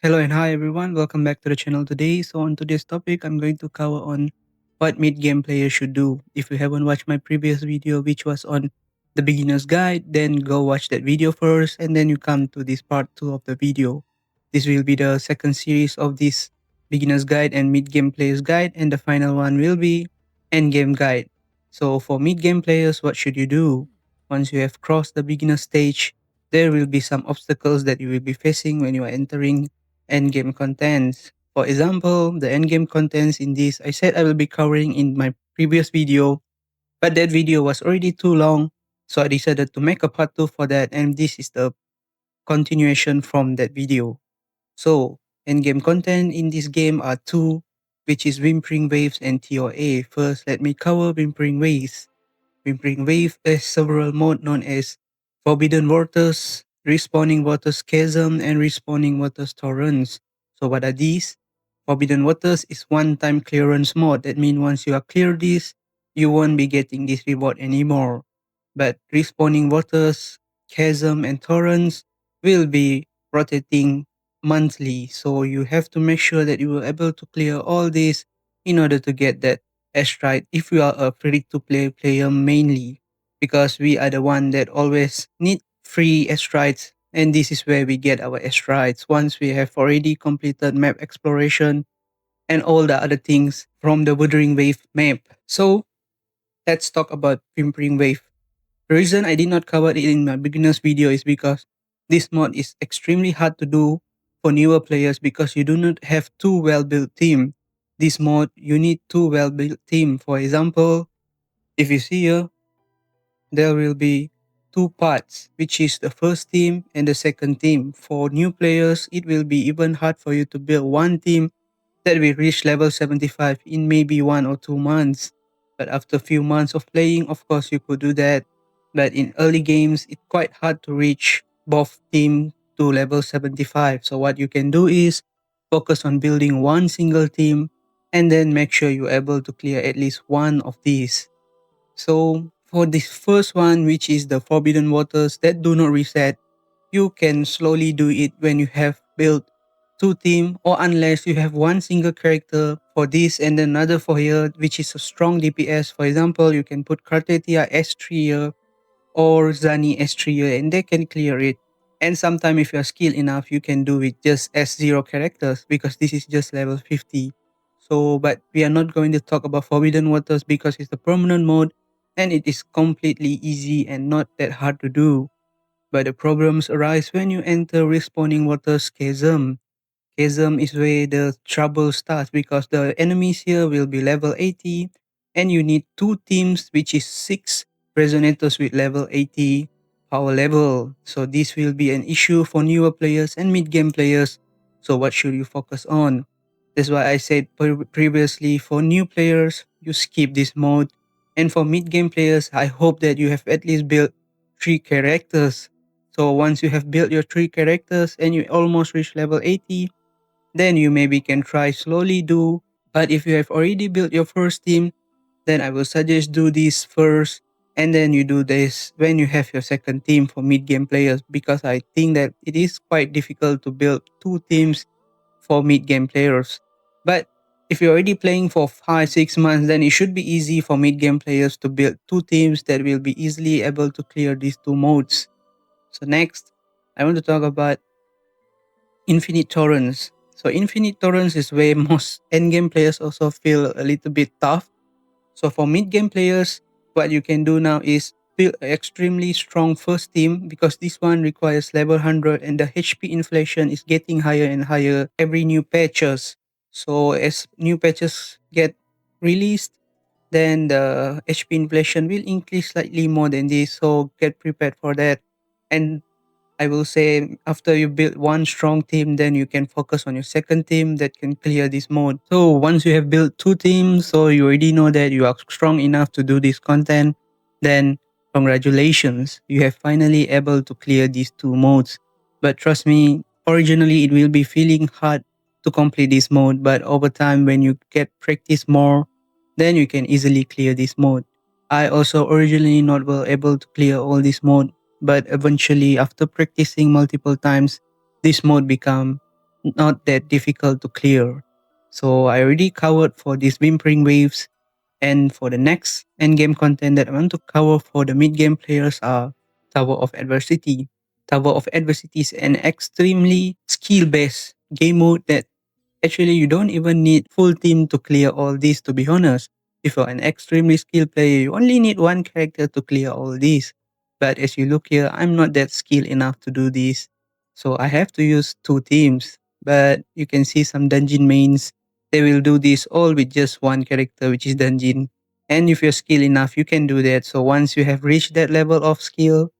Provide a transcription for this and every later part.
Hello and hi everyone, welcome back to the channel today. So on today's topic, I'm going to cover on what mid-game players should do. If you haven't watched my previous video which was on the beginner's guide, then go watch that video first and then you come to this part 2 of the video. This will be the second series of this beginner's guide and mid-game players guide, and the final one will be endgame guide. So for mid-game players, what should you do? Once you have crossed the beginner stage, there will be some obstacles that you will be facing when you are entering endgame contents. For example, the endgame contents in this, I said I will be covering in my previous video, but that video was already too long. So I decided to make a part 2 for that, and this is the continuation from that video. So, endgame content in this game are two, which is Whimpering Waves and TOA. First, let me cover Whimpering Waves. Whimpering Wave has several modes known as Forbidden Waters, Respawning Waters Chasm, and Respawning Waters Torrents. So what are these? Forbidden Waters is one-time clearance mode. That means once you are clear this, you won't be getting this reward anymore. But Respawning Waters, Chasm, and Torrents will be rotating monthly. So you have to make sure that you are able to clear all these in order to get that astride if you are a free to play player mainly, because we are the one that always need free astrides, and this is where we get our astrides once we have already completed map exploration and all the other things from the Wuthering Wave map. So let's talk about Whimpering Wave. The reason I did not cover it in my beginners video is because this mod is extremely hard to do for newer players because you do not have two well-built team. This mod, you need two well-built team. For example, if you see here, there will be two parts, which is the first team and the second team. For new players, it will be even hard for you to build one team that will reach level 75 in maybe 1 or 2 months. But after a few months of playing, of course, you could do that. But in early games, it's quite hard to reach both team to level 75. So what you can do is focus on building one single team and then make sure you're able to clear at least one of these. So for this first one, which is the Forbidden Waters that do not reset, you can slowly do it when you have built two team, or unless you have one single character for this and another for here, which is a strong DPS. For example, you can put Kartetia S3 here or Zani S3 here and they can clear it. And sometimes if you're skilled enough, you can do it just S0 characters because this is just level 50. So, but we are not going to talk about Forbidden Waters because it's a permanent mode and it is completely easy and not that hard to do. But the problems arise when you enter Respawning Waters Chasm. Chasm is where the trouble starts because the enemies here will be level 80 and you need two teams, which is 6 resonators with level 80 power level. So this will be an issue for newer players and mid-game players. So what should you focus on? That's why I said previously, for new players, you skip this mode. And for mid-game players, I hope that you have at least built 3 characters. So once you have built your 3 characters and you almost reach level 80, then you maybe can try slowly do. But if you have already built your first team, then I will suggest do this first and then you do this when you have your second team for mid game players, because I think that it is quite difficult to build two teams for mid game players. But if you're already playing for 5 6 months, then it should be easy for mid game players to build two teams that will be easily able to clear these two modes. So next, I want to talk about Infinite Torrents. So Infinite Torrents is where most endgame players also feel a little bit tough. So for mid-game players, what you can do now is build an extremely strong first team, because this one requires level 100 and the HP inflation is getting higher and higher every new patches. So as new patches get released, then the HP inflation will increase slightly more than this. So get prepared for that. And I will say after you build one strong team, then you can focus on your second team that can clear this mode. So once you have built two teams, so you already know that you are strong enough to do this content, then congratulations, you have finally able to clear these two modes. But trust me, originally it will be feeling hard to complete this mode, but over time when you get practice more, then you can easily clear this mode. I also originally not well able to clear all this mode, but eventually after practicing multiple times, this mode become not that difficult to clear. So I already covered for these whimpering waves, and for the next endgame content that I want to cover for the mid game players are Tower of Adversity. Tower of Adversity is an extremely skill based game mode that actually you don't even need full team to clear all these, to be honest. If you're an extremely skilled player, you only need one character to clear all these. But as you look here, I'm not that skilled enough to do this. So I have to use two teams. But you can see some dungeon mains, they will do this all with just one character, which is dungeon. And if you're skilled enough, you can do that. So once you have reached that level of skill,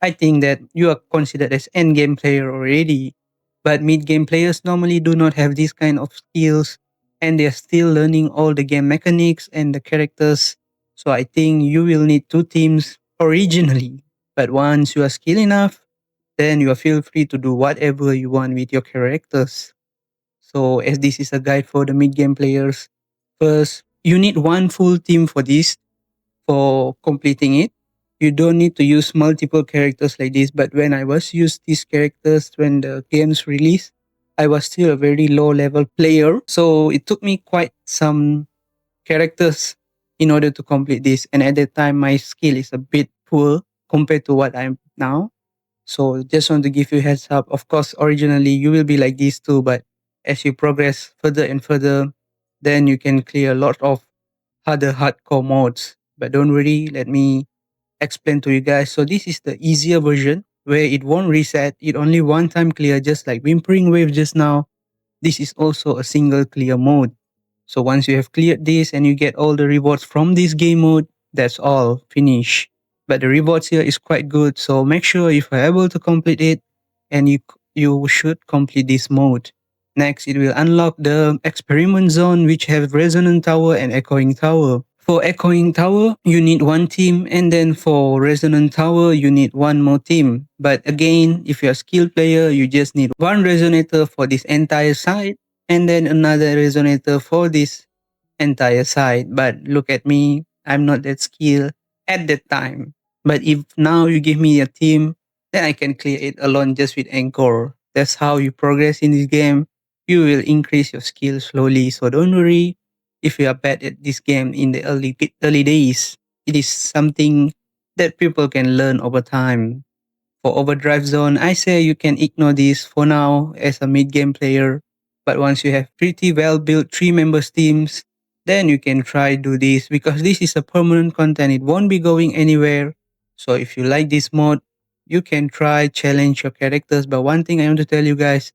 I think that you are considered as end game player already. But mid game players normally do not have these kind of skills, and they're still learning all the game mechanics and the characters. So I think you will need two teams originally. But once you are skilled enough, then you are feel free to do whatever you want with your characters. So as this is a guide for the mid game players, first you need one full team for this, for completing it. You don't need to use multiple characters like this. But when I was used these characters when the games released, I was still a very low level player. So it took me quite some characters in order to complete this. And at that time, my skill is a bit poor compared to what I'm now. So just want to give you a heads up. Of course, originally you will be like this too, but as you progress further and further, then you can clear a lot of other hardcore modes. But don't worry, let me explain to you guys. So this is the easier version where it won't reset. It only one time clear, just like Whimpering Wave just now. This is also a single clear mode. So once you have cleared this and you get all the rewards from this game mode, that's all, finish. But the rewards here is quite good. So make sure if you're able to complete it, and you should complete this mode. Next, it will unlock the experiment zone, which have resonant tower and echoing tower. For echoing tower, you need one team, and then for resonant tower, you need one more team. But again, if you're a skilled player, you just need one resonator for this entire side, and then another resonator for this entire side. But look at me, I'm not that skilled at that time. But if now you give me a team, then I can clear it alone just with Anchor. That's how you progress in this game. You will increase your skill slowly. So don't worry if you are bad at this game in the early days. It is something that people can learn over time. For Overdrive Zone, I say you can ignore this for now as a mid-game player. But once you have pretty well built 3 members teams, then you can try do this because this is a permanent content. It won't be going anywhere. So if you like this mod, you can try challenge your characters. But one thing I want to tell you guys,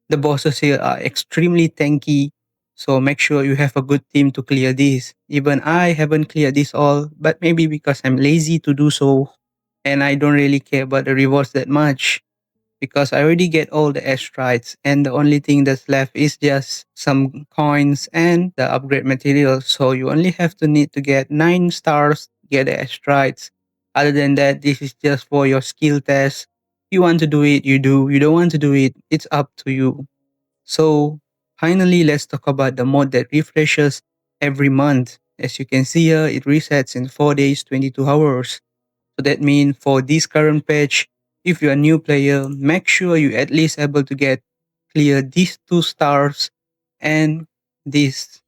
the bosses here are extremely tanky. So make sure you have a good team to clear this. Even I haven't cleared this all, but maybe because I'm lazy to do so and I don't really care about the rewards that much because I already get all the asteroids and the only thing that's left is just some coins and the upgrade materials. So you only have to need to get 9 stars, get the asteroids. Other than that, this is just for your skill test. You want to do it, you do. You don't want to do it, it's up to you. So finally, let's talk about the mod that refreshes every month. As you can see here, it resets in 4 days, 22 hours. So that means for this current patch, if you're a new player, make sure you at least able to get clear these 2 stars and these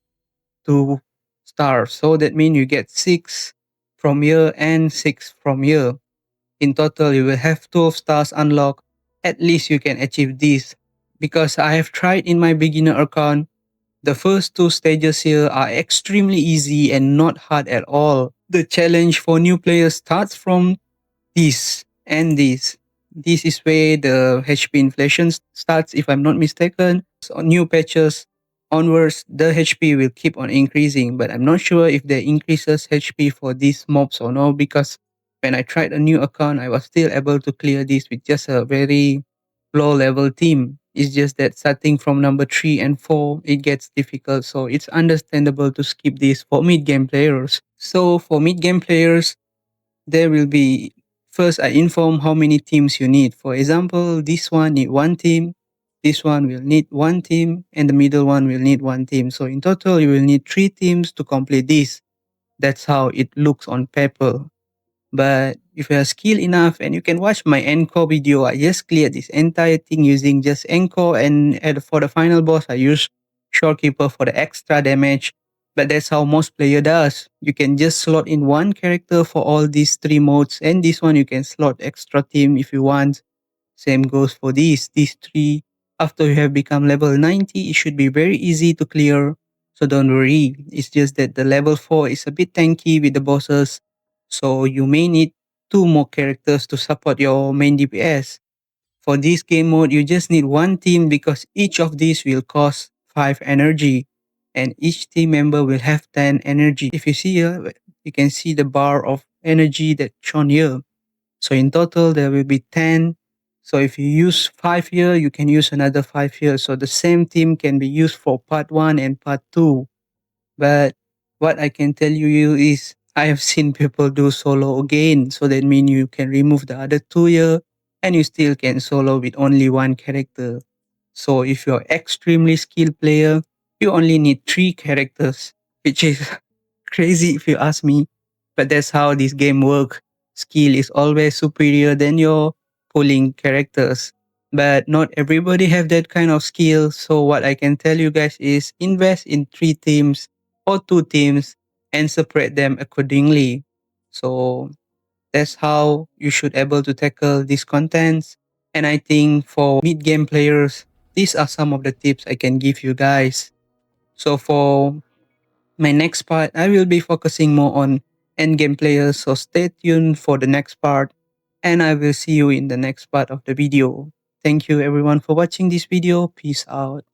2 stars. So that means you get 6 from here and 6 from here. In total, you will have 12 stars unlocked. At least you can achieve this. Because I have tried in my beginner account, the first 2 stages here are extremely easy and not hard at all. The challenge for new players starts from this and this. This is where the HP inflation starts, if I'm not mistaken. So new patches onwards, the HP will keep on increasing, but I'm not sure if they increases HP for these mobs or no, because when I tried a new account, I was still able to clear this with just a very low level team. It's just that starting from number 3 and 4, it gets difficult. So it's understandable to skip this for mid game players. So for mid game players, there will be first I inform how many teams you need. For example, this one need one team, this one will need one team, and the middle one will need one team. So in total, you will need 3 teams to complete this. That's how it looks on paper. But if you are skilled enough and you can watch my encore video, I just cleared this entire thing using just encore, and for the final boss, I use Shorekeeper for the extra damage. But that's how most player does. You can just slot in one character for all these three modes, and this one you can slot extra team if you want. Same goes for these three. After you have become level 90, it should be very easy to clear. So don't worry. It's just that the level 4 is a bit tanky with the bosses. So you may need two more characters to support your main DPS. For this game mode, you just need one team because each of these will cost 5 energy. And each team member will have 10 energy. If you see here, you can see the bar of energy that's shown here. So in total, there will be 10. So if you use 5 here, you can use another 5 here. So the same team can be used for part 1 and part 2. But what I can tell you is I have seen people do solo again. So that means you can remove the other two here and you still can solo with only one character. So if you're extremely skilled player, you only need three characters, which is crazy if you ask me. But that's how this game works. Skill is always superior than your pulling characters. But not everybody have that kind of skill. So what I can tell you guys is invest in three teams or two teams and separate them accordingly. So that's how you should able to tackle these contents. And I think for mid game players, these are some of the tips I can give you guys. So for my next part, I will be focusing more on end game players. So stay tuned for the next part and I will see you in the next part of the video. Thank you everyone for watching this video. Peace out.